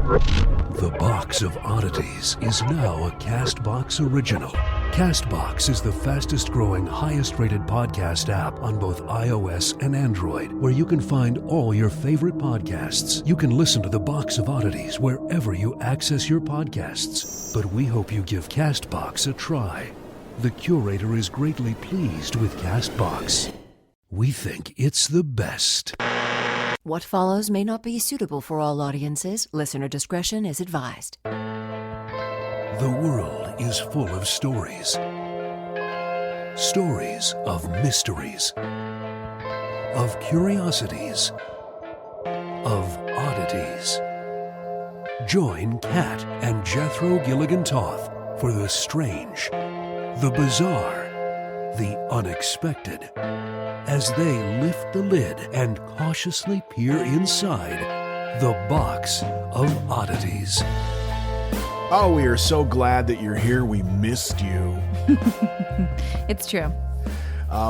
The Box of Oddities is now a CastBox original. CastBox is the fastest-growing, highest-rated podcast app on both iOS and Android, where you can find all your favorite podcasts. You can listen to The Box of Oddities wherever you access your podcasts. But we hope you give CastBox a try. The curator is greatly pleased with CastBox. We think it's the best. What follows may not be suitable for all audiences. Listener discretion is advised. The world is full of stories. Stories of mysteries, of curiosities, of oddities. Join Kat and Jethro Gilligan Toth for the strange, the bizarre, the unexpected, as they lift the lid and cautiously peer inside the Box of Oddities. Oh, we are so glad that you're here. We missed you. It's true.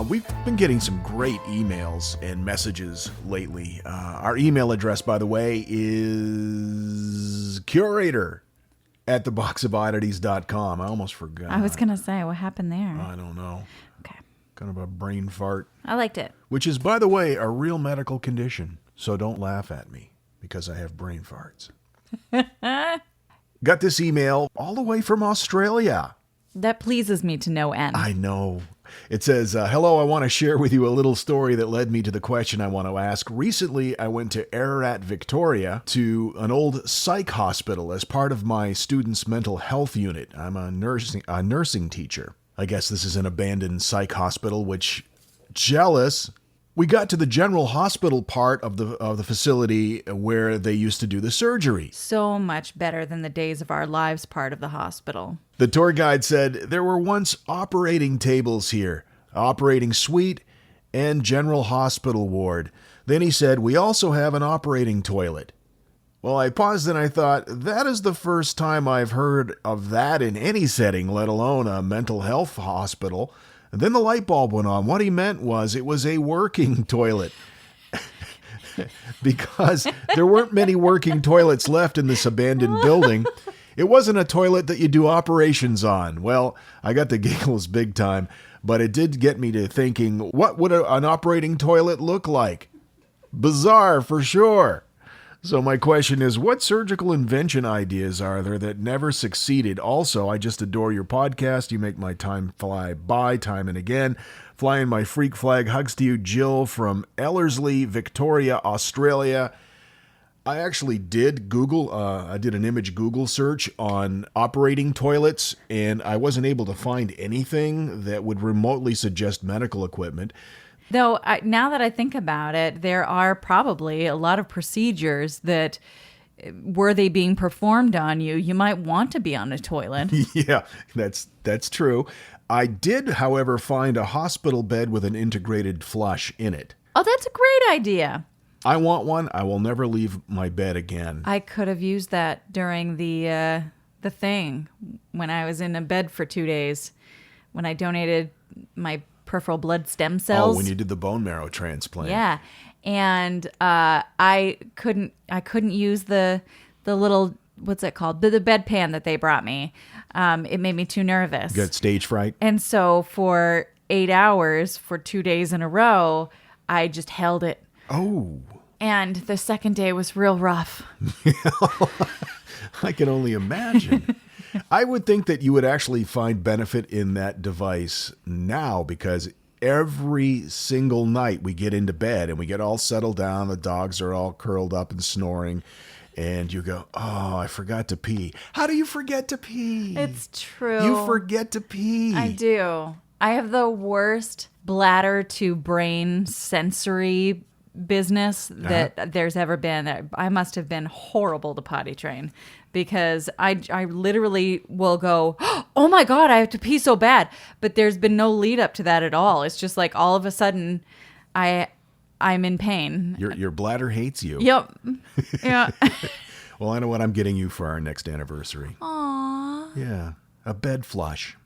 We've been getting some great emails and messages lately. Our email address, by the way, is curator@theboxofoddities.com. I almost forgot. I was going to say, what happened there? I don't know. Okay. Kind of a brain fart. I liked it. Which is, by the way, a real medical condition. So don't laugh at me because I have brain farts. Got this email all the way from Australia. That pleases me to no end. I know. It says, hello, I want to share with you a little story that led me to the question I want to ask. Recently, I went to Ararat, Victoria, to an old psych hospital as part of my students' mental health unit. I'm a nursing teacher. I guess this is an abandoned psych hospital, which, jealous. We got to the general hospital part of the facility where they used to do the surgery. So much better than the days of our lives part of the hospital. The tour guide said there were once operating tables here, operating suite, and general hospital ward. Then he said, we also have an operating toilet. Well, I paused and I thought, that is the first time I've heard of that in any setting, let alone a mental health hospital. And then the light bulb went on. What he meant was it was a working toilet. Because there weren't many working toilets left in this abandoned building. It wasn't a toilet that you do operations on. Well, I got the giggles big time, but it did get me to thinking, what would an operating toilet look like? Bizarre, for sure. So my question is, what surgical invention ideas are there that never succeeded? Also, I just adore your podcast. You make my time fly by time and again. Flying my freak flag. Hugs to you, Jill from Ellerslie, Victoria, Australia. I actually did Google, I did an image Google search on operating toilets, and I wasn't able to find anything that would remotely suggest medical equipment. Though, now that I think about it, there are probably a lot of procedures that, were they being performed on you, you might want to be on a toilet. Yeah, that's true. I did, however, find a hospital bed with an integrated flush in it. Oh, that's a great idea. I want one. I will never leave my bed again. I could have used that during the thing when I was in a bed for 2 days when I donated my peripheral blood stem cells. Oh, when you did the bone marrow transplant. Yeah. And I couldn't use the little, what's it called? The bedpan that they brought me. It made me too nervous. You got stage fright? And so for 8 hours, for 2 days in a row, I just held it. Oh. And the second day was real rough. I can only imagine. I would think that you would actually find benefit in that device now, because every single night we get into bed and we get all settled down. The dogs are all curled up and snoring. And you go, oh, I forgot to pee. How do you forget to pee? It's true. You forget to pee. I do. I have the worst bladder to brain sensory business that there's ever been. I must have been horrible to potty train, because I literally will go, oh my God, I have to pee so bad. But there's been no lead up to that at all. It's just like all of a sudden I'm in pain. Your bladder hates you. Yep. Yeah. Well, I know what I'm getting you for our next anniversary. Aww. Yeah. A bed flush.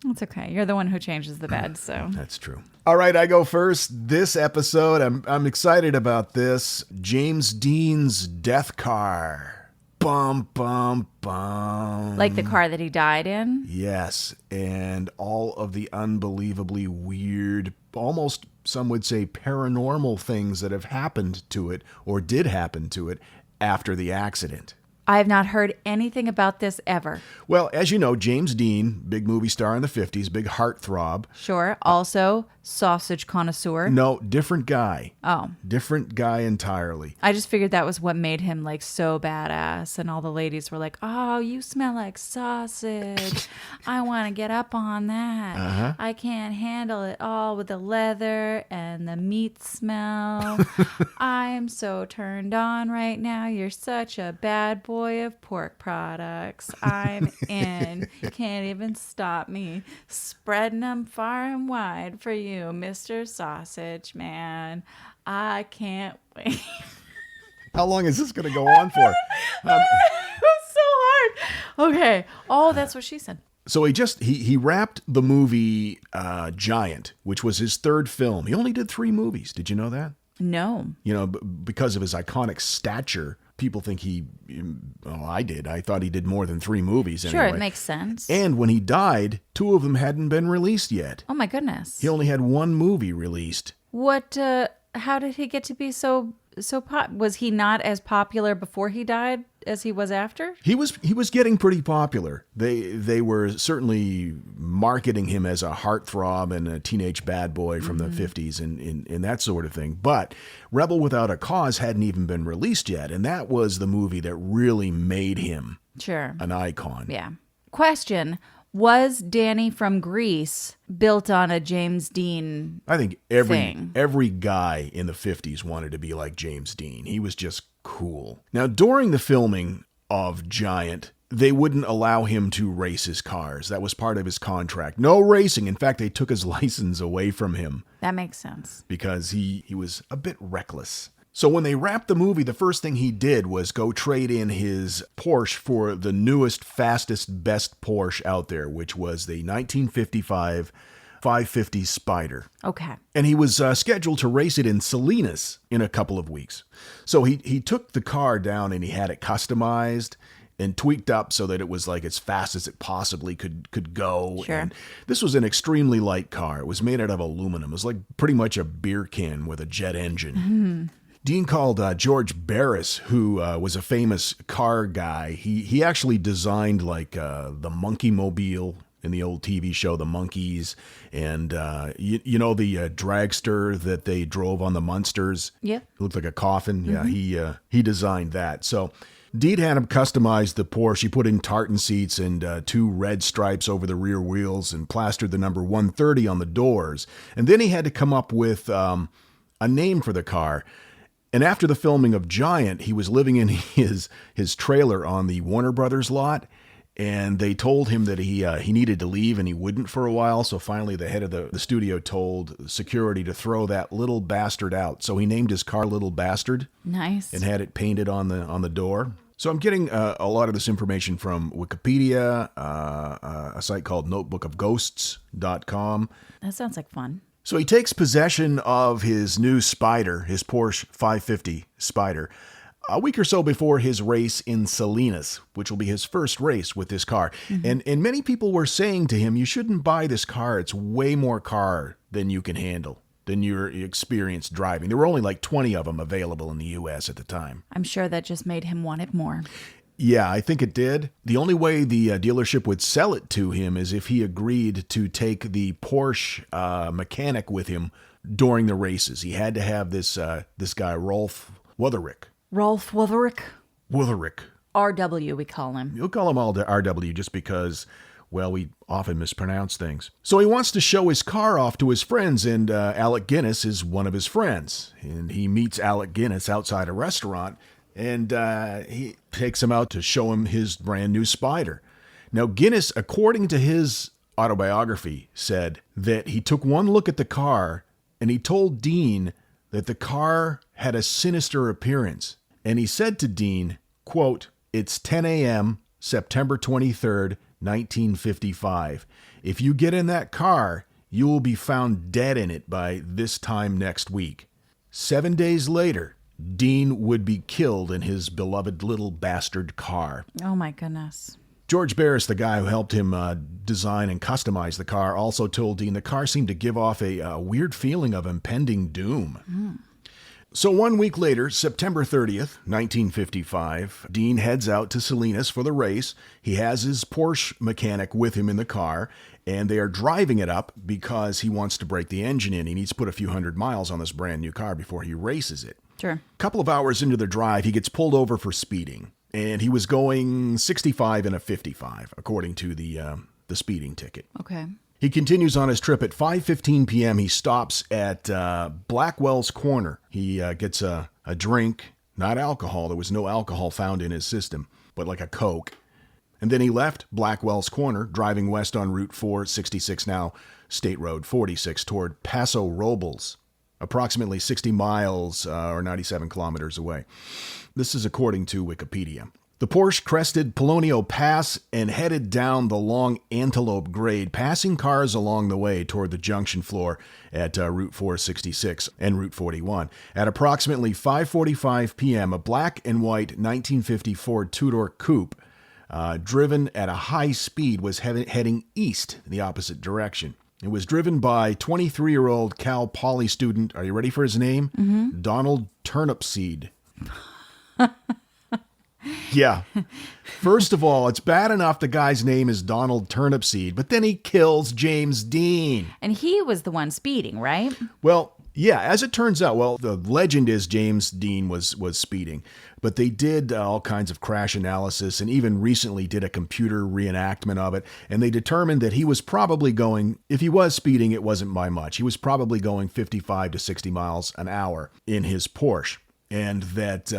It's okay. You're the one who changes the bed, so. That's true. All right, I go first. This episode, I'm excited about this. James Dean's Death Car. bum, bum, bum. Like the car that he died in? Yes, and all of the unbelievably weird, almost some would say paranormal things that have happened to it or did happen to it after the accident. I have not heard anything about this ever. Well, as you know, James Dean, big movie star in the 50s, big heartthrob. Sure. Also, sausage connoisseur. No, different guy. Oh. Different guy entirely. I just figured that was what made him like so badass. And all the ladies were like, oh, you smell like sausage. I want to get up on that. I can't handle it all with the leather and the meat smell. I'm so turned on right now. You're such a bad boy of pork products. I'm in. Can't even stop me. Spreading them far and wide for you, Mr. Sausage Man. I can't wait. How long is this going to go on for? It was so hard. Okay. Oh, that's what she said. So he wrapped the movie Giant, which was his third film. He only did 3 movies. Did you know that? No. You know, because of his iconic stature, people think I did. I thought he did more than 3 movies anyway. Sure, it makes sense. And when he died, 2 of them hadn't been released yet. Oh my goodness. He only had 1 movie released. What, how did he get to be so was he not as popular before he died as he was after? He was getting pretty popular. They were certainly marketing him as a heartthrob and a teenage bad boy from the 50s and that sort of thing. But Rebel Without a Cause hadn't even been released yet, and that was the movie that really made him an icon. Yeah. Question. Was Danny from Grease built on a James Dean I think thing? every guy in the 50s wanted to be like James Dean. He was just cool. Now, during the filming of Giant, they wouldn't allow him to race his cars. That was part of his contract. No racing. In fact, they took his license away from him. That makes sense. Because he was a bit reckless. So when they wrapped the movie, the first thing he did was go trade in his Porsche for the newest, fastest, best Porsche out there, which was the 1955 550 Spider. Okay. And he was scheduled to race it in Salinas in a couple of weeks. So he took the car down and he had it customized and tweaked up so that it was like as fast as it possibly could go. Sure. And this was an extremely light car. It was made out of aluminum. It was like pretty much a beer can with a jet engine. Mm-hmm. Dean called George Barris, who was a famous car guy. He actually designed like the Monkey Mobile in the old TV show, The Monkees, and you know the dragster that they drove on the Munsters? Yeah. It looked like a coffin. Mm-hmm. Yeah, he designed that. So Dean had him customize the Porsche. He put in tartan seats and 2 red stripes over the rear wheels and plastered the number 130 on the doors. And then he had to come up with a name for the car. And after the filming of Giant, he was living in his trailer on the Warner Brothers lot, and they told him that he needed to leave and he wouldn't for a while. So finally, the head of the studio told security to throw that little bastard out. So he named his car Little Bastard. Nice. And had it painted on the door. So I'm getting a lot of this information from Wikipedia, a site called notebookofghosts.com. That sounds like fun. So he takes possession of his new Spider, his Porsche 550 Spider, a week or so before his race in Salinas, which will be his first race with this car. Mm-hmm. And many people were saying to him, you shouldn't buy this car. It's way more car than you can handle, than your experience driving. There were only like 20 of them available in the U.S. at the time. I'm sure that just made him want it more. Yeah, I think it did. The only way the dealership would sell it to him is if he agreed to take the Porsche mechanic with him during the races. He had to have this guy, Rolf Wutherick. Rolf Wutherick? Wutherick. RW, we call him. You'll call him all RW just because, well, we often mispronounce things. So he wants to show his car off to his friends, and Alec Guinness is one of his friends. And he meets Alec Guinness outside a restaurant, and he takes him out to show him his brand new Spider. Now, Guinness, according to his autobiography, said that he took one look at the car and he told Dean that the car had a sinister appearance. And he said to Dean, quote, "It's 10 a.m., September 23rd, 1955. If you get in that car, you will be found dead in it by this time next week." 7 days later, Dean would be killed in his beloved little bastard car. Oh, my goodness. George Barris, the guy who helped him design and customize the car, also told Dean the car seemed to give off a weird feeling of impending doom. So 1 week later, September 30th, 1955, Dean heads out to Salinas for the race. He has his Porsche mechanic with him in the car, and they are driving it up because he wants to break the engine in. He needs to put a few hundred miles on this brand new car before he races it. Sure. A couple of hours into the drive, he gets pulled over for speeding, and he was going 65 in a 55, according to the speeding ticket. Okay. He continues on his trip. At 5:15 p.m., he stops at Blackwell's Corner. He gets a drink, not alcohol. There was no alcohol found in his system, but like a Coke. And then he left Blackwell's Corner, driving west on Route 466, now State Road 46, toward Paso Robles, approximately 60 miles or 97 kilometers away. This is according to Wikipedia. The Porsche crested Polonio Pass and headed down the long Antelope Grade, passing cars along the way toward the junction floor at Route 466 and Route 41. At approximately 5:45 p.m., a black and white 1950 Ford two-door coupe, driven at a high speed, was heading east in the opposite direction. It was driven by 23-year-old Cal Poly student, are you ready for his name? Mm-hmm. Donald Turnipseed. Yeah. First of all, it's bad enough the guy's name is Donald Turnipseed, but then he kills James Dean. And he was the one speeding, right? Well, yeah, as it turns out, the legend is James Dean was speeding, but they did all kinds of crash analysis and even recently did a computer reenactment of it, and they determined that he was probably going, if he was speeding, it wasn't by much. He was probably going 55 to 60 miles an hour in his Porsche, and that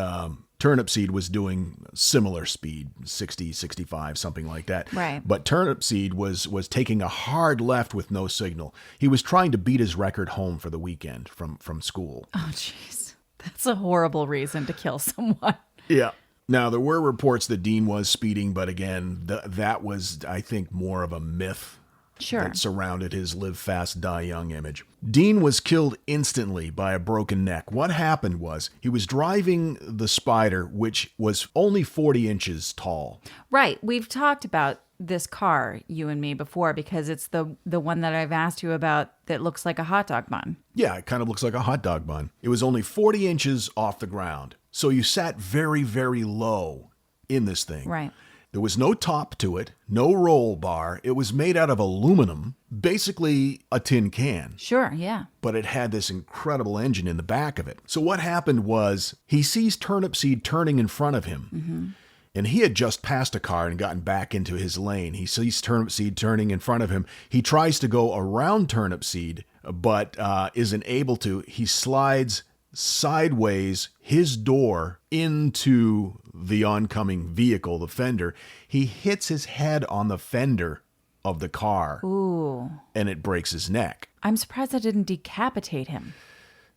Turnipseed was doing similar speed, 60, 65, something like that. Right. But Turnipseed was taking a hard left with no signal. He was trying to beat his record home for the weekend from school. Oh, jeez. That's a horrible reason to kill someone. Yeah. Now, there were reports that Dean was speeding, but again, that was, I think, more of a myth. Sure. That surrounded his live fast, die young image. Dean was killed instantly by a broken neck. What happened was he was driving the Spider, which was only 40 inches tall. Right. We've talked about this car, you and me, before, because it's the one that I've asked you about that looks like a hot dog bun. Yeah, it kind of looks like a hot dog bun. It was only 40 inches off the ground. So you sat very, very low in this thing. Right. There was no top to it, no roll bar. It was made out of aluminum, basically a tin can. Sure, yeah. But it had this incredible engine in the back of it. So what happened was he sees Turnipseed turning in front of him. Mm-hmm. And he had just passed a car and gotten back into his lane. He sees Turnipseed turning in front of him. He tries to go around Turnipseed, but isn't able to. He slides sideways his door into the oncoming vehicle, the fender. He hits his head on the fender of the car. Ooh. And it breaks his neck. I'm surprised I didn't decapitate him.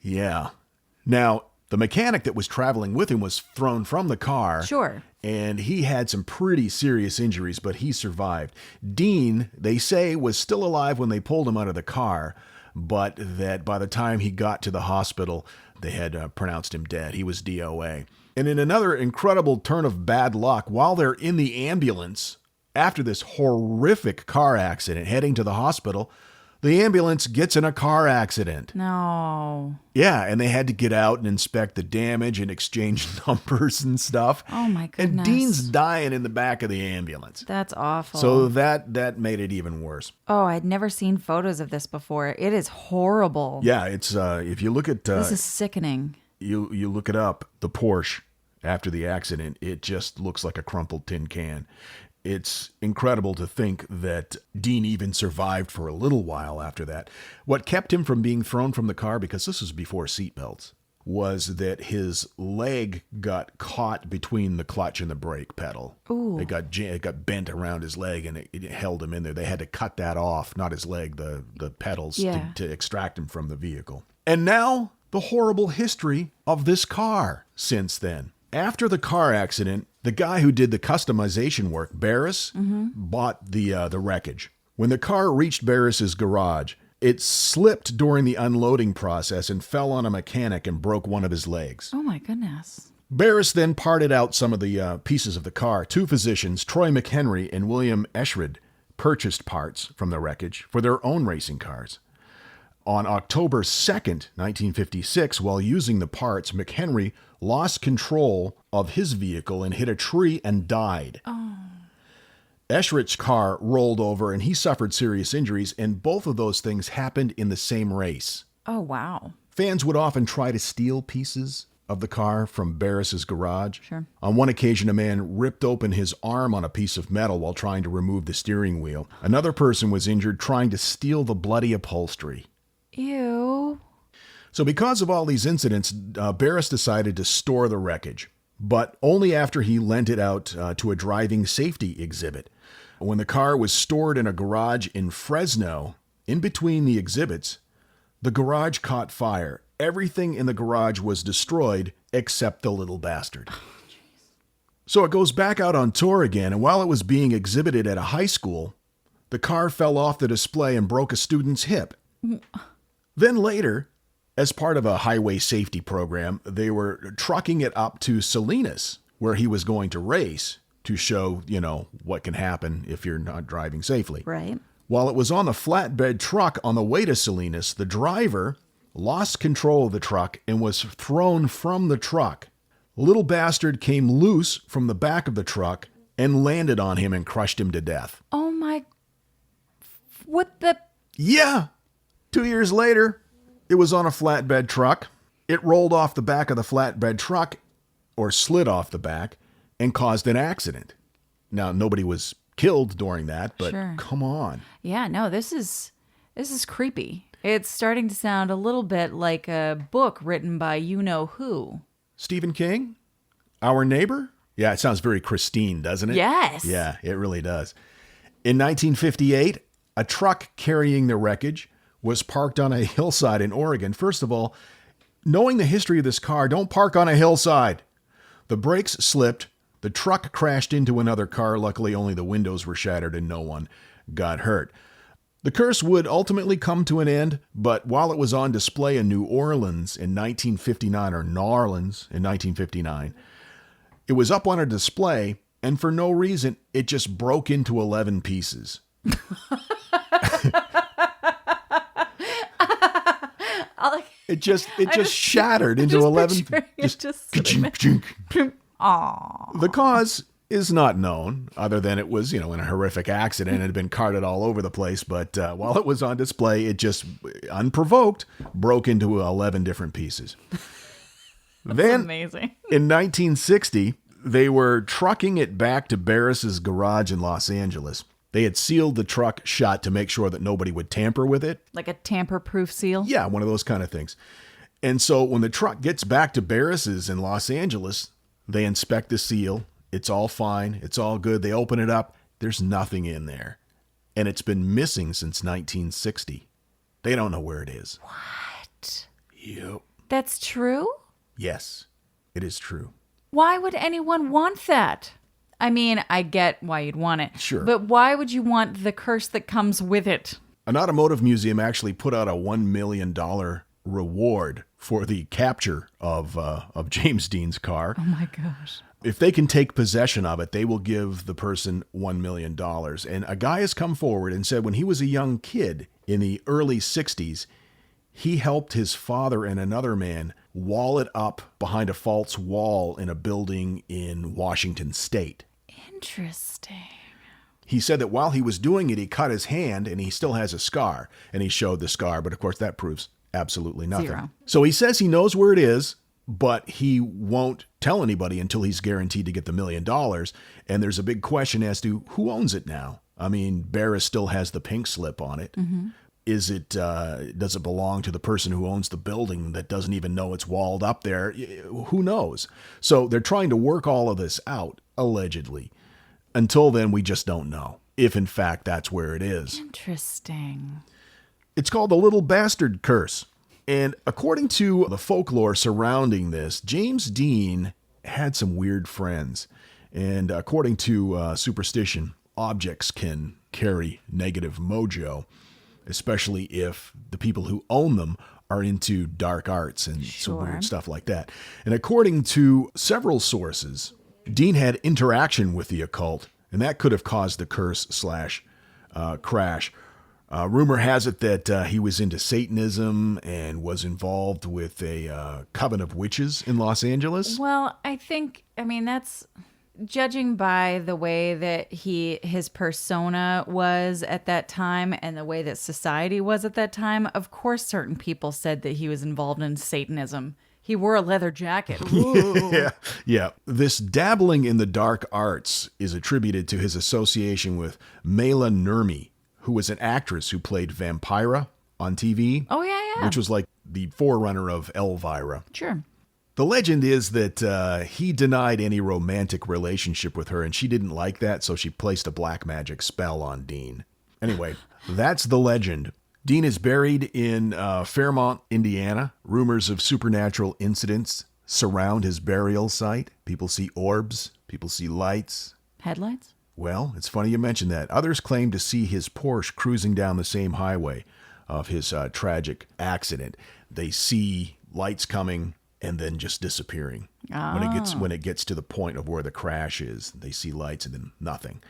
Yeah. Now, the mechanic that was traveling with him was thrown from the car. Sure. And he had some pretty serious injuries, but he survived. Dean, they say, was still alive when they pulled him out of the car, but that by the time he got to the hospital, they had pronounced him dead. He was DOA. And in another incredible turn of bad luck, while they're in the ambulance, after this horrific car accident, heading to the hospital, the ambulance gets in a car accident. No. Yeah, and they had to get out and inspect the damage and exchange numbers and stuff. Oh, my goodness. And Dean's dying in the back of the ambulance. That's awful. So that made it even worse. Oh, I'd never seen photos of this before. It is horrible. Yeah, it's if you look at this is sickening. You look it up, the Porsche after the accident, it just looks like a crumpled tin can. It's incredible to think that Dean even survived for a little while after that. What kept him from being thrown from the car, because this was before seatbelts, was that his leg got caught between the clutch and the brake pedal. Ooh. It got bent around his leg and it held him in there. They had to cut that off, not his leg, the pedals, to extract him from the vehicle. And now, the horrible history of this car since then. After the car accident, the guy who did the customization work, Barris, bought the wreckage. When the car reached Barris's garage, It slipped during the unloading process and fell on a mechanic and broke one of his legs. Oh, my goodness. Barris then parted out some of the pieces of the car. Two physicians, Troy McHenry and William Eschred, purchased parts from the wreckage for their own racing cars. On October 2nd, 1956, while using the parts, McHenry lost control of his vehicle and hit a tree and died. Oh. Eschrich's car rolled over and he suffered serious injuries, and both of those things happened in the same race. Oh, wow. Fans would often try to steal pieces of the car from Barris's garage. Sure. On one occasion, a man ripped open his arm on a piece of metal while trying to remove the steering wheel. Another person was injured trying to steal the bloody upholstery. Ew. So because of all these incidents, Barris decided to store the wreckage, but only after he lent it out to a driving safety exhibit. When the car was stored in a garage in Fresno, in between the exhibits, the garage caught fire. Everything in the garage was destroyed except the little bastard. So it goes back out on tour again, and while it was being exhibited at a high school, the car fell off the display and broke a student's hip. Then later, as part of a highway safety program, they were trucking it up to Salinas, where he was going to race, to show, what can happen if you're not driving safely. Right. While it was on the flatbed truck on the way to Salinas, the driver lost control of the truck and was thrown from the truck. Little bastard came loose from the back of the truck and landed on him and crushed him to death. Oh, my... What the... Yeah! 2 years later, it was on a flatbed truck. It rolled off the back of the flatbed truck, or slid off the back, and caused an accident. Now, nobody was killed during that, but Sure. Come on. Yeah, no, this is creepy. It's starting to sound a little bit like a book written by you-know-who. Stephen King? Our Neighbor? Yeah, it sounds very Christine, doesn't it? Yes. Yeah, it really does. In 1958, a truck carrying the wreckage was parked on a hillside in Oregon. First of all, knowing the history of this car, don't park on a hillside. The brakes slipped. The truck crashed into another car. Luckily, only the windows were shattered and no one got hurt. The curse would ultimately come to an end, but while it was on display in New Orleans in 1959, or New Orleans in 1959, it was up on a display, and for no reason, it just broke into 11 pieces. It just shattered into 11. Aww. The cause is not known, other than it was, in a horrific accident and had been carted all over the place. But while it was on display, it just, unprovoked, broke into 11 different pieces. Then, amazing. In 1960, they were trucking it back to Barris's garage in Los Angeles. They had sealed the truck shut to make sure that nobody would tamper with it. Like a tamper-proof seal? Yeah, one of those kind of things. And so when the truck gets back to Barris's in Los Angeles, they inspect the seal. It's all fine. It's all good. They open it up. There's nothing in there. And it's been missing since 1960. They don't know where it is. What? Yep. That's true? Yes, it is true. Why would anyone want that? I mean, I get why you'd want it. Sure. But why would you want the curse that comes with it? An automotive museum actually put out a $1 million reward for the capture of James Dean's car. Oh my gosh. If they can take possession of it, they will give the person $1 million. And a guy has come forward and said when he was a young kid in the early 60s, he helped his father and another man wall it up behind a false wall in a building in Washington State. Interesting. He said that while he was doing it, he cut his hand and he still has a scar. And he showed the scar, but of course that proves absolutely nothing. Zero. So he says he knows where it is, but he won't tell anybody until he's guaranteed to get the $1 million. And there's a big question as to who owns it now. I mean, Barris still has the pink slip on it. Mm-hmm. Is it, does it belong to the person who owns the building that doesn't even know it's walled up there? Who knows? So they're trying to work all of this out, allegedly. Until then, we just don't know if, in fact, that's where it is. Interesting. It's called the Little Bastard Curse. And according to the folklore surrounding this, James Dean had some weird friends. And according to superstition, objects can carry negative mojo. especially if the people who own them are into dark arts and some weird stuff like that. And according to several sources, Dean had interaction with the occult, and that could have caused the curse/crash. Rumor has it that he was into Satanism and was involved with a coven of witches in Los Angeles. Well, I mean, that's judging by the way that his persona was at that time and the way that society was at that time. Of course, certain people said that he was involved in Satanism. He wore a leather jacket. Yeah. This dabbling in the dark arts is attributed to his association with Mela Nurmi, who was an actress who played Vampira on TV. Oh, yeah. Which was like the forerunner of Elvira. Sure. The legend is that he denied any romantic relationship with her, and she didn't like that, so she placed a black magic spell on Dean. Anyway, that's the legend. Dean is buried in Fairmont, Indiana. Rumors of supernatural incidents surround his burial site. People see orbs. People see lights. Headlights? Well, it's funny you mention that. Others claim to see his Porsche cruising down the same highway of his tragic accident. They see lights coming and then just disappearing. When it gets to the point of where the crash is, they see lights and then nothing.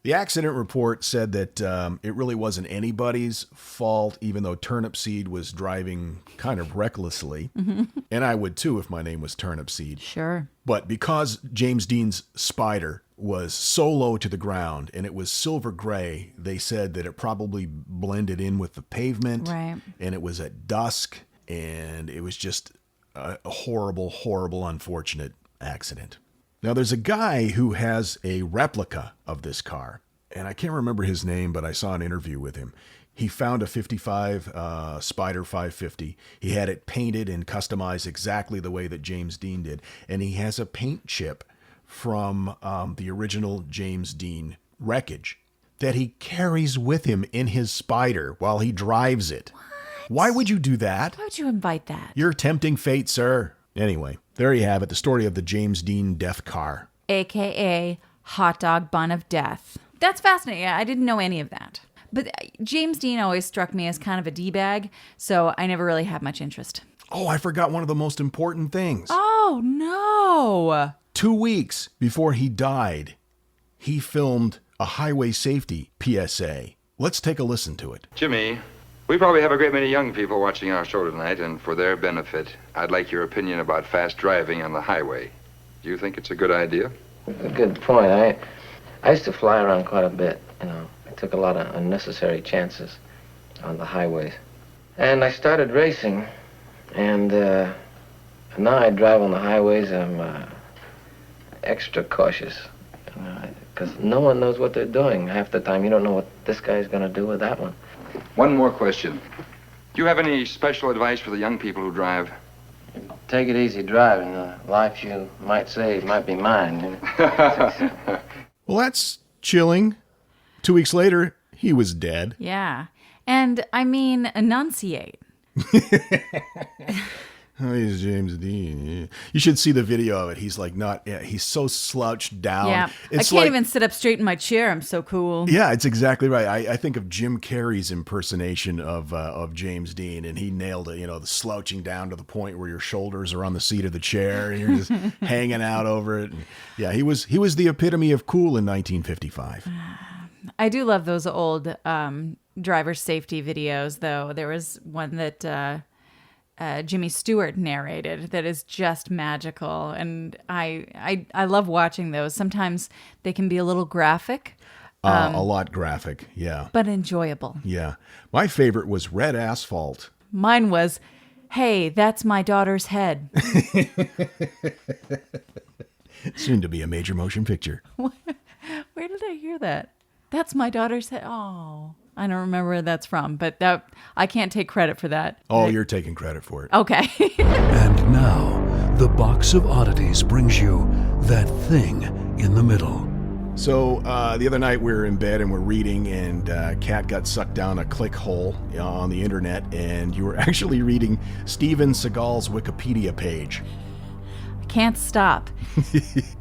The accident report said that it really wasn't anybody's fault, even though Turnipseed was driving kind of recklessly. Mm-hmm. And I would too if my name was Turnipseed. Sure. But because James Dean's Spider was so low to the ground and it was silver gray, they said that it probably blended in with the pavement. Right. And it was at dusk, and it was just a horrible, horrible, unfortunate accident. Now, there's a guy who has a replica of this car, and I can't remember his name, but I saw an interview with him. He found a 55 Spider 550. He had it painted and customized exactly the way that James Dean did, and he has a paint chip from the original James Dean wreckage that he carries with him in his Spider while he drives it. What? Why would you do that? Why would you invite that? You're tempting fate, sir. Anyway, there you have it, the story of the James Dean death car. AKA Hotdog Bun of Death. That's fascinating. I didn't know any of that. But James Dean always struck me as kind of a D-bag, so I never really had much interest. Oh, I forgot one of the most important things. Oh, no. 2 weeks before he died, he filmed a highway safety PSA. Let's take a listen to it. Jimmy, we probably have a great many young people watching our show tonight, and for their benefit, I'd like your opinion about fast driving on the highway. Do you think it's a good idea? A good point. I used to fly around quite a bit, I took a lot of unnecessary chances on the highways. And I started racing, and now I drive on the highways. I'm extra cautious, because no one knows what they're doing. Half the time, you don't know what this guy's going to do with that one. One more question. Do you have any special advice for the young people who drive? Take it easy driving. The life you might save might be mine. Well, that's chilling. 2 weeks later, he was dead. Yeah. And, I mean, enunciate. Oh, he's James Dean. You should see the video of it. He's like he's so slouched down. Yeah. It's I can't even sit up straight in my chair. I'm so cool. Yeah, it's exactly right. I think of Jim Carrey's impersonation of James Dean, and he nailed it. The slouching down to the point where your shoulders are on the seat of the chair and you're just hanging out over it. And yeah, he was the epitome of cool in 1955. I do love those old driver safety videos, though. There was one that Jimmy Stewart narrated that is just magical, and I love watching those. Sometimes they can be a little graphic. A lot graphic, yeah. But enjoyable. Yeah. My favorite was Red Asphalt. Mine was, hey, that's my daughter's head. Soon to be a major motion picture. Where did I hear that? That's my daughter's head. Oh, I don't remember where that's from, but I can't take credit for that. Oh, you're taking credit for it. Okay. And now, the Box of Oddities brings you That Thing in the Middle. So the other night we were in bed and we're reading, and Kat got sucked down a click hole on the internet, and you were actually reading Steven Seagal's Wikipedia page. I can't stop.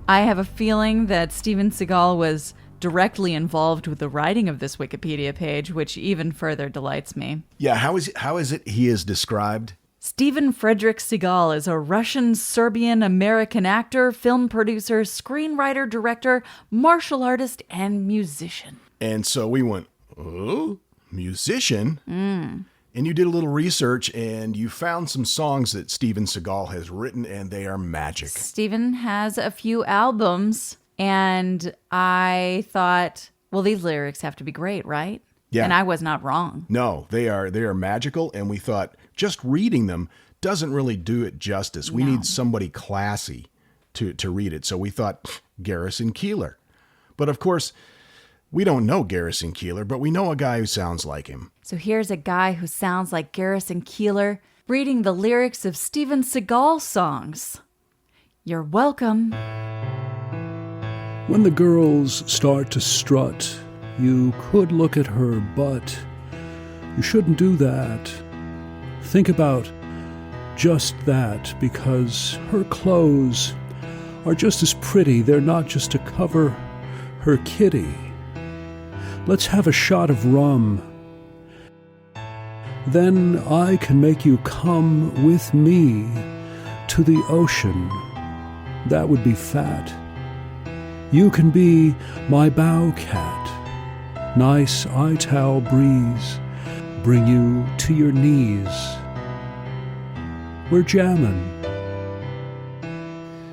I have a feeling that Steven Seagal was directly involved with the writing of this Wikipedia page, which even further delights me. Yeah, how is it he is described? Steven Frederick Seagal is a Russian-Serbian-American actor, film producer, screenwriter, director, martial artist, and musician. And so we went, oh, musician? And you did a little research, and you found some songs that Steven Seagal has written, and they are magic. Steven has a few albums, and I thought, well, these lyrics have to be great, right? Yeah. And I was not wrong. No, they are magical, and we thought just reading them doesn't really do it justice. We need somebody classy to read it. So we thought Garrison Keillor. But of course, we don't know Garrison Keillor, but we know a guy who sounds like him. So here's a guy who sounds like Garrison Keillor reading the lyrics of Steven Seagal songs. You're welcome. When the girls start to strut, you could look at her butt. You shouldn't do that. Think about just that, because her clothes are just as pretty. They're not just to cover her kitty. Let's have a shot of rum. Then I can make you come with me to the ocean. That would be fat. You can be my bow cat. Nice Ital breeze bring you to your knees. We're jamming.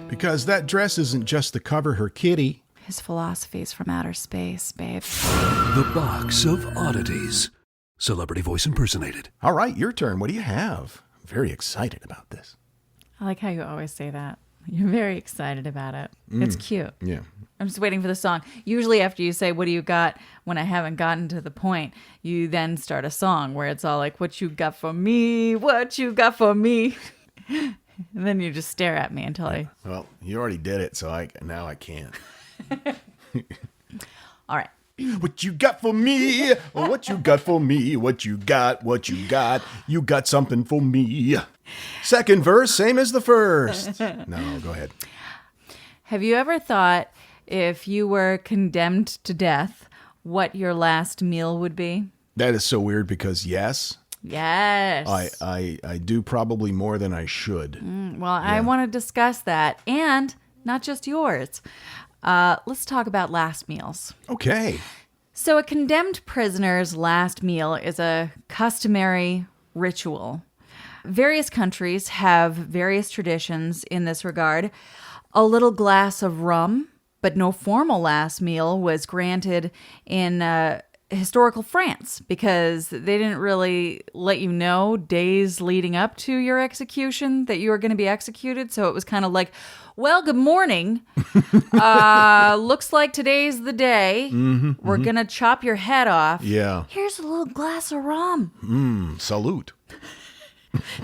Because that dress isn't just to cover her kitty. His philosophy's from outer space, babe. The Box of Oddities. Celebrity voice impersonated. All right, your turn. What do you have? I'm very excited about this. I like how you always say that. You're very excited about it. It's cute. Yeah. I'm just waiting for the song. Usually after you say, what do you got, when I haven't gotten to the point, you then start a song where it's all like, what you got for me, what you got for me. And then you just stare at me until I... Well, you already did it, so now I can't. All right. What you got for me? What you got for me? What you got? What you got? You got something for me. Second verse, same as the first. No, go ahead. Have you ever thought, if you were condemned to death, what your last meal would be? That is so weird because yes. Yes. I do probably more than I should. I want to discuss that, and not just yours. Let's talk about last meals. Okay. So a condemned prisoner's last meal is a customary ritual. Various countries have various traditions in this regard. A little glass of rum, but no formal last meal was granted in historical France because they didn't really let you know days leading up to your execution that you were going to be executed. So it was kind of like, well, good morning. Looks like today's the day. We're going to chop your head off. Yeah. Here's a little glass of rum. Salute.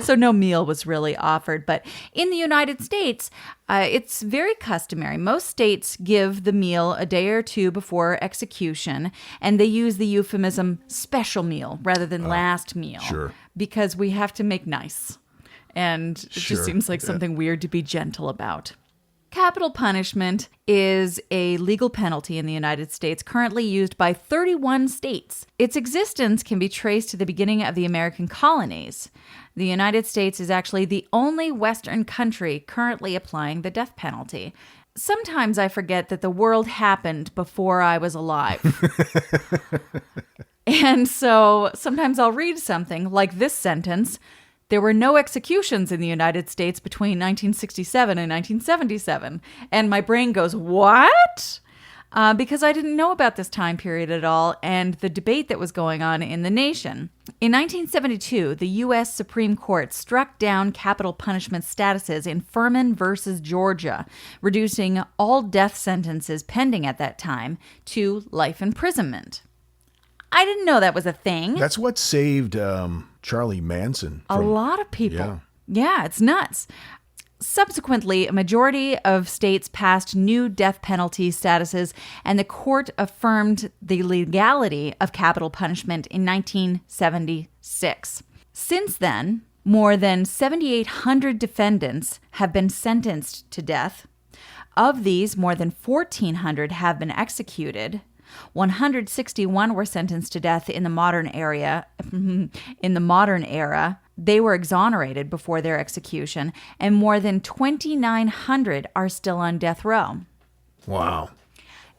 So no meal was really offered. But in the United States, it's very customary. Most states give the meal a day or two before execution, and they use the euphemism special meal rather than last meal. Sure. Because we have to make nice. And it Sure. just seems like something weird to be gentle about. Capital punishment is a legal penalty in the United States, currently used by 31 states. Its existence can be traced to the beginning of the American colonies. The United States is actually the only Western country currently applying the death penalty. Sometimes I forget that the world happened before I was alive. And so sometimes I'll read something like this sentence: there were no executions in the United States between 1967 and 1977. And my brain goes, what? Because I didn't know about this time period at all and the debate that was going on in the nation. In 1972, the U.S. Supreme Court struck down capital punishment statuses in Furman versus Georgia, reducing all death sentences pending at that time to life imprisonment. I didn't know that was a thing. That's what saved Charlie Manson. A lot of people. Yeah, it's nuts. Subsequently, a majority of states passed new death penalty statuses, and the court affirmed the legality of capital punishment in 1976. Since then, more than 7,800 defendants have been sentenced to death. Of these, more than 1,400 have been executed. 161 were sentenced to death in the modern era. They were exonerated before their execution, and more than 2,900 are still on death row. Wow.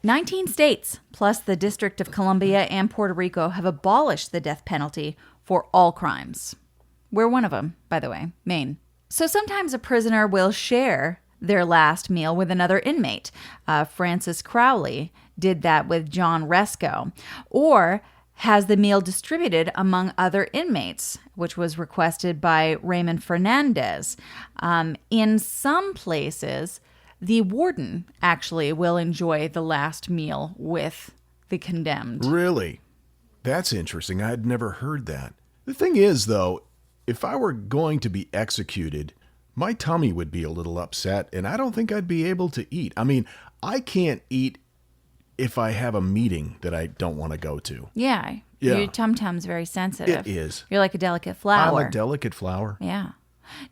19 states, plus the District of Columbia and Puerto Rico, have abolished the death penalty for all crimes. We're one of them, by the way, Maine. So sometimes a prisoner will share their last meal with another inmate. Francis Crowley did that with John Resco, or has the meal distributed among other inmates, which was requested by Raymond Fernandez. In some places, the warden actually will enjoy the last meal with the condemned. Really? That's interesting. I had never heard that. The thing is, though, if I were going to be executed, my tummy would be a little upset, and I don't think I'd be able to eat. I mean, I can't eat if I have a meeting that I don't want to go to. Yeah. Your tum-tum's very sensitive. It is. You're like a delicate flower. I'm a delicate flower. Yeah.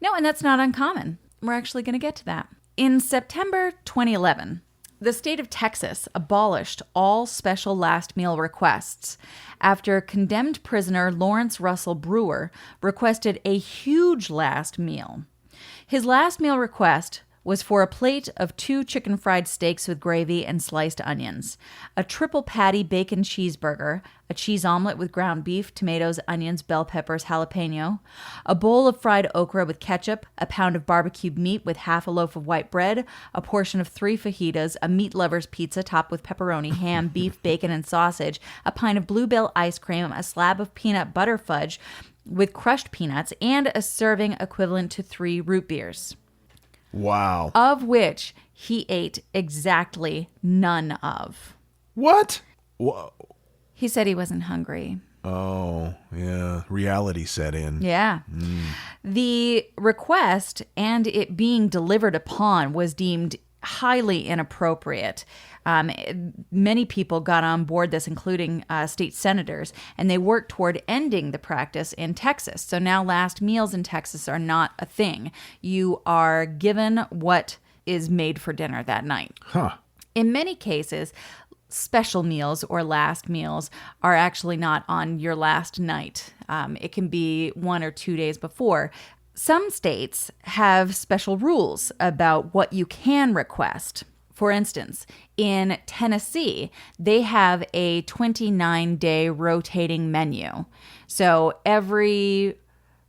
No, and that's not uncommon. We're actually going to get to that. In September 2011, the state of Texas abolished all special last meal requests after condemned prisoner Lawrence Russell Brewer requested a huge last meal. His last meal request was for a plate of 2 chicken fried steaks with gravy and sliced onions, a triple patty bacon cheeseburger, a cheese omelet with ground beef, tomatoes, onions, bell peppers, jalapeno, a bowl of fried okra with ketchup, a pound of barbecued meat with half a loaf of white bread, a portion of 3 fajitas, a meat lover's pizza topped with pepperoni, ham, beef, bacon, and sausage, a pint of Bluebell ice cream, a slab of peanut butter fudge with crushed peanuts, and a serving equivalent to 3 root beers. Wow. Of which he ate exactly none of. What? Whoa. He said he wasn't hungry. Oh, yeah. Reality set in. Yeah. The request and it being delivered upon was deemed highly inappropriate. Many people got on board this, including state senators, and they worked toward ending the practice in Texas. So now last meals in Texas are not a thing. You are given what is made for dinner that night. Huh. In many cases, special meals or last meals are actually not on your last night. It can be 1 or 2 days before. Some states have special rules about what you can request. For instance, in Tennessee, they have a 29-day rotating menu. So every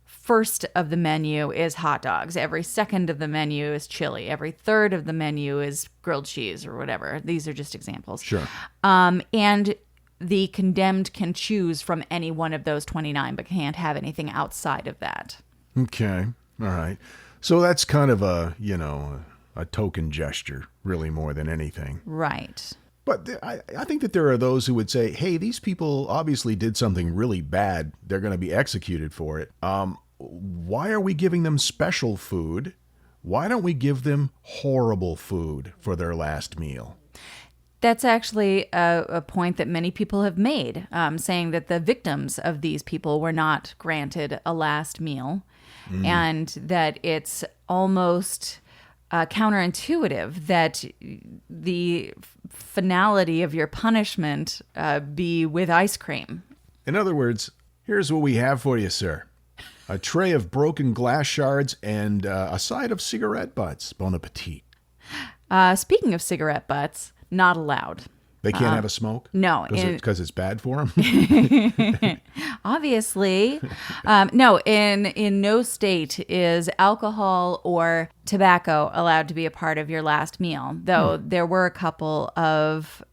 first of the menu is hot dogs. Every second of the menu is chili. Every third of the menu is grilled cheese or whatever. These are just examples. Sure. And the condemned can choose from any one of those 29, but can't have anything outside of that. Okay. All right. So that's kind of a token gesture, really, more than anything. Right. But I think that there are those who would say, hey, these people obviously did something really bad. They're going to be executed for it. Why are we giving them special food? Why don't we give them horrible food for their last meal? That's actually a point that many people have made, saying that the victims of these people were not granted a last meal, and that it's almost counterintuitive that the finality of your punishment be with ice cream. In other words, here's what we have for you, sir. A tray of broken glass shards and a side of cigarette butts. Bon appetit. Speaking of cigarette butts, not allowed. They can't have a smoke? No. Because it's bad for them? Obviously. No, in no state is alcohol or tobacco allowed to be a part of your last meal, though there were a couple of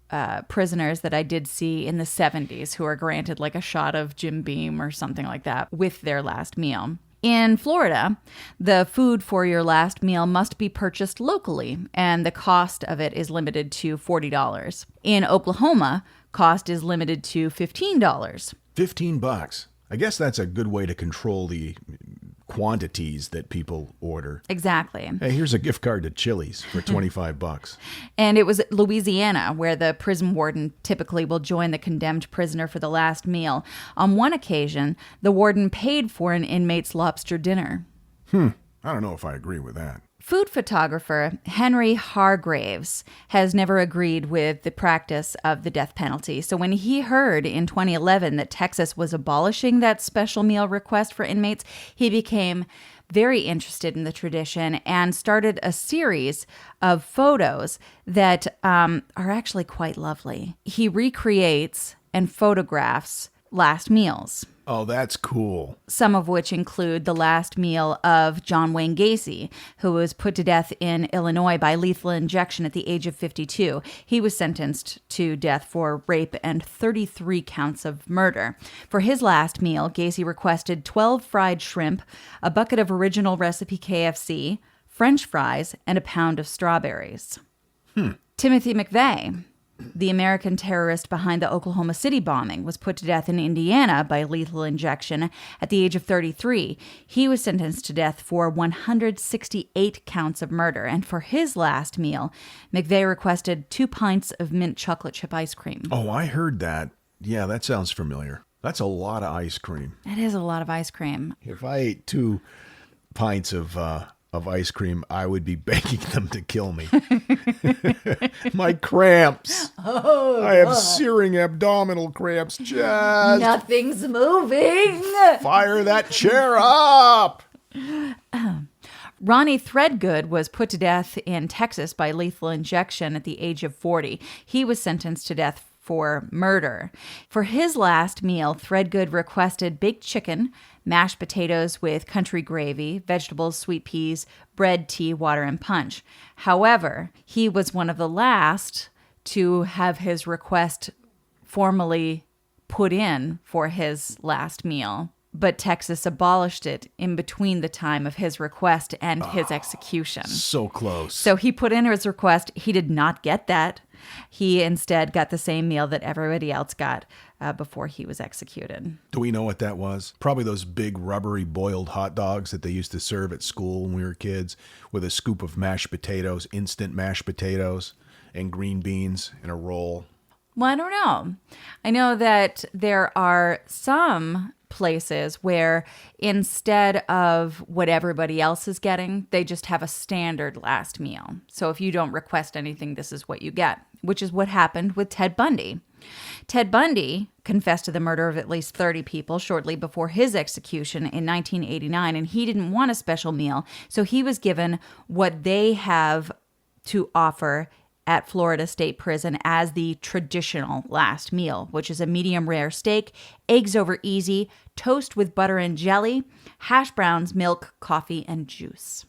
prisoners that I did see in the 70s who are granted like a shot of Jim Beam or something like that with their last meal. In Florida, the food for your last meal must be purchased locally, and the cost of it is limited to $40. In Oklahoma, cost is limited to $15. $15. I guess that's a good way to control the quantities that people order. Exactly. Hey, here's a gift card to Chili's for $25. And it was Louisiana where the prison warden typically will join the condemned prisoner for the last meal. On one occasion, the warden paid for an inmate's lobster dinner. I don't know if I agree with that. Food photographer Henry Hargraves has never agreed with the practice of the death penalty. So when he heard in 2011 that Texas was abolishing that special meal request for inmates, he became very interested in the tradition and started a series of photos that are actually quite lovely. He recreates and photographs last meals. Oh, that's cool. Some of which include the last meal of John Wayne Gacy, who was put to death in Illinois by lethal injection at the age of 52. He was sentenced to death for rape and 33 counts of murder. For his last meal, Gacy requested 12 fried shrimp, a bucket of original recipe KFC, French fries, and a pound of strawberries. Timothy McVeigh, the American terrorist behind the Oklahoma City bombing, was put to death in Indiana by lethal injection at the age of 33. He was sentenced to death for 168 counts of murder. And for his last meal, McVeigh requested 2 pints of mint chocolate chip ice cream. Oh, I heard that. Yeah, that sounds familiar. That's a lot of ice cream. That is a lot of ice cream. If I ate 2 pints of ice cream, I would be begging them to kill me. My cramps. Oh, I have searing abdominal cramps. Just nothing's moving. Fire that chair up. Ronnie Threadgood was put to death in Texas by lethal injection at the age of 40. He was sentenced to death for murder. For his last meal, Threadgood requested baked chicken, mashed potatoes with country gravy, vegetables, sweet peas, bread, tea, water, and punch. However, he was one of the last to have his request formally put in for his last meal. But Texas abolished it in between the time of his request and his execution. So close. So he put in his request. He did not get that. He instead got the same meal that everybody else got before he was executed. Do we know what that was? Probably those big rubbery boiled hot dogs that they used to serve at school when we were kids with a scoop of mashed potatoes, instant mashed potatoes, and green beans in a roll. Well, I don't know. I know that there are some places where instead of what everybody else is getting, they just have a standard last meal. So if you don't request anything, this is what you get, which is what happened with Ted Bundy. Ted Bundy confessed to the murder of at least 30 people shortly before his execution in 1989, and he didn't want a special meal, so he was given what they have to offer at Florida State Prison as the traditional last meal, which is a medium rare steak, eggs over easy, toast with butter and jelly, hash browns, milk, coffee, and juice.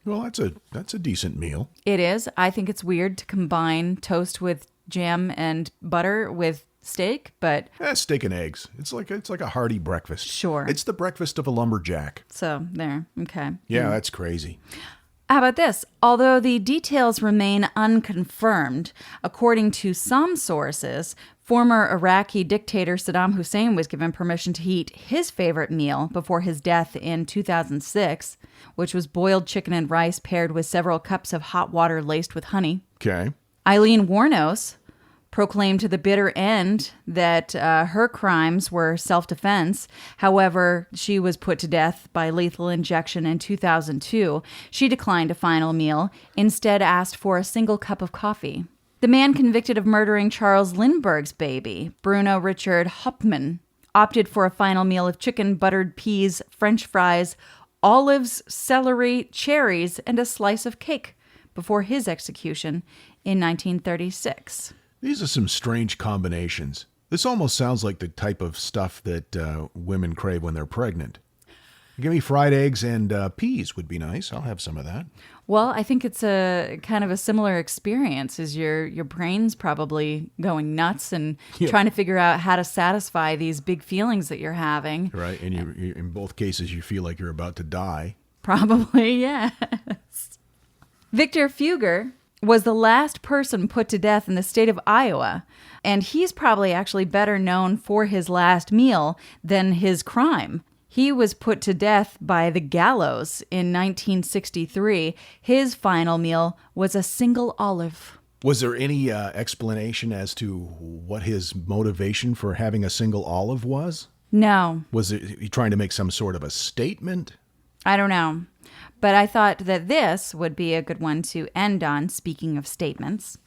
Well, that's a decent meal. It is. I think it's weird to combine toast with jam and butter with steak, but Steak and eggs. It's like a hearty breakfast. Sure. It's the breakfast of a lumberjack. so there. Okay. Yeah, that's crazy. How about this? Although the details remain unconfirmed, according to some sources, former Iraqi dictator Saddam Hussein was given permission to eat his favorite meal before his death in 2006, which was boiled chicken and rice paired with several cups of hot water laced with honey. Okay. Eileen Wuornos proclaimed to the bitter end that her crimes were self-defense. However, she was put to death by lethal injection in 2002. She declined a final meal, instead asked for a single cup of coffee. The man convicted of murdering Charles Lindbergh's baby, Bruno Richard Hauptmann, opted for a final meal of chicken, buttered peas, French fries, olives, celery, cherries, and a slice of cake before his execution in 1936. These are some strange combinations. This almost sounds like the type of stuff that women crave when they're pregnant. Give me fried eggs and peas would be nice. I'll have some of that. Well, I think it's a kind of a similar experience. Is your brain's probably going nuts and trying to figure out how to satisfy these big feelings that you're having. Right, and you in both cases you feel like you're about to die. Probably, yes. Victor Fugger was the last person put to death in the state of Iowa, and he's probably actually better known for his last meal than his crime. He was put to death by the gallows in 1963. His final meal was a single olive. Was there any explanation as to what his motivation for having a single olive was? No. Was he trying to make some sort of a statement? I don't know. But I thought that this would be a good one to end on, speaking of statements.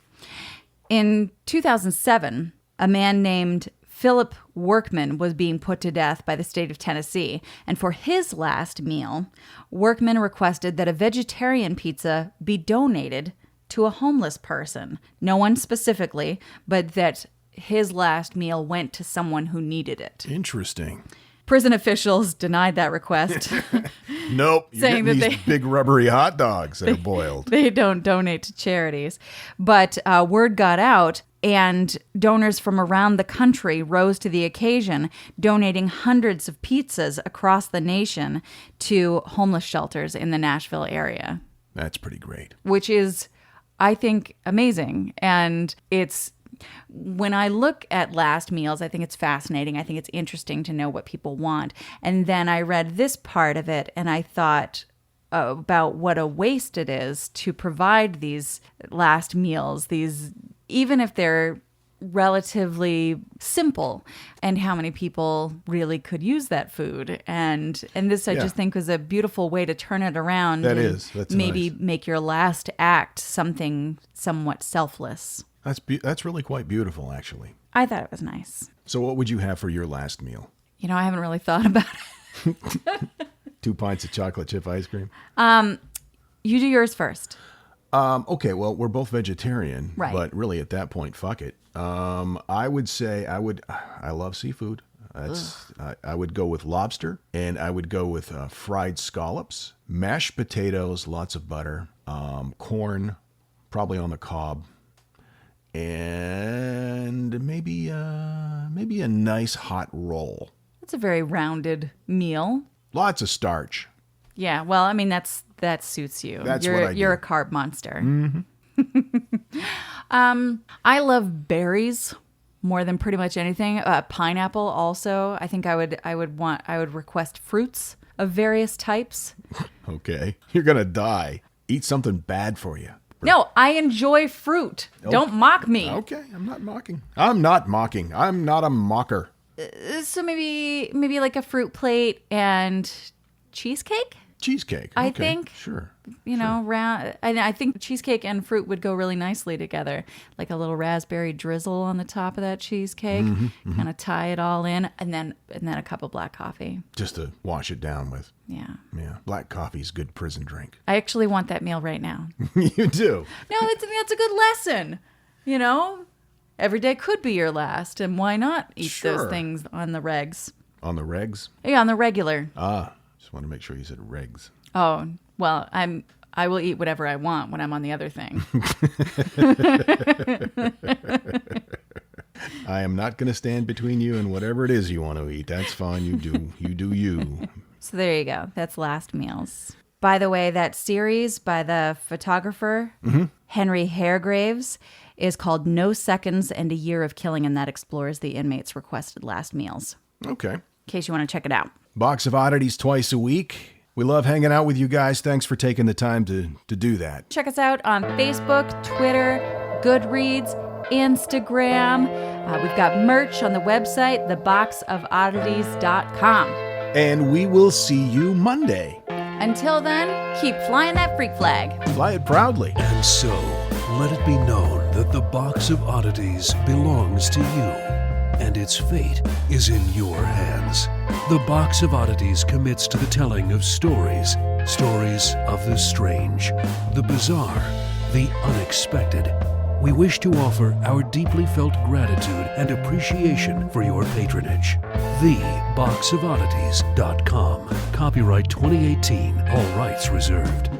In 2007, a man named Philip Workman was being put to death by the state of Tennessee. And for his last meal, Workman requested that a vegetarian pizza be donated to a homeless person. No one specifically, but that his last meal went to someone who needed it. Interesting. Prison officials denied that request. Nope. You're Saying getting that these big rubbery hot dogs that are boiled. They don't donate to charities. But word got out, and donors from around the country rose to the occasion, donating hundreds of pizzas across the nation to homeless shelters in the Nashville area. That's pretty great. Which is, I think, amazing. And it's, when I look at last meals, I think it's fascinating. I think it's interesting to know what people want. And then I read this part of it, and I thought about what a waste it is to provide these last meals, these, even if they're relatively simple, and how many people really could use that food. And this, I just think, was a beautiful way to turn it around. That's maybe nice. make your last act something somewhat selfless. That's really quite beautiful, actually. I thought it was nice. So what would you have for your last meal? You know, I haven't really thought about it. 2 pints of chocolate chip ice cream? You do yours first. Okay, well, we're both vegetarian, Right. But really at that point, fuck it. I would say I love seafood. I would go with lobster, and I would go with fried scallops, mashed potatoes, lots of butter, corn, probably on the cob, and maybe a nice hot roll. It's a very rounded meal. Lots of starch. Yeah, well, I mean, that suits you. That's you're, what I do. You're a carb monster. Mm-hmm. I love berries more than pretty much anything. Pineapple also. I think I would request fruits of various types. Okay, you're gonna die. Eat something bad for you. No, I enjoy fruit. Don't mock me. Okay, I'm not mocking. I'm not a mocker. So maybe like a fruit plate and cheesecake? Cheesecake. I okay, think, Sure. You know, round. I think cheesecake and fruit would go really nicely together. Like a little raspberry drizzle on the top of that cheesecake. Kind of tie it all in, and then a cup of black coffee. Just to wash it down with. Yeah. Yeah. Black coffee's good prison drink. I actually want that meal right now. You do. No, that's a good lesson. You know, every day could be your last, and why not eat those Sure. things on the regs? On the regs? Yeah, on the regular. Just want to make sure you said regs. Oh, well, I will eat whatever I want when I'm on the other thing. I am not going to stand between you and whatever it is you want to eat. That's fine. You do you. So there you go. That's Last Meals. By the way, that series by the photographer, Henry Haregraves, is called No Seconds and a Year of Killing, and that explores the inmates' requested last meals. Okay. In case you want to check it out. Box of Oddities twice a week. We love hanging out with you guys. Thanks for taking the time to do that. Check us out on Facebook, Twitter, Goodreads, Instagram. We've got merch on the website, theboxofoddities.com. And we will see you Monday. Until then, keep flying that freak flag. Fly it proudly. And so, let it be known that the Box of Oddities belongs to you, and its fate is in your hands. The Box of Oddities commits to the telling of stories of the strange, the bizarre, the unexpected. We wish to offer our deeply felt gratitude and appreciation for your patronage. TheBoxOfOddities.com. Copyright 2018. All rights reserved.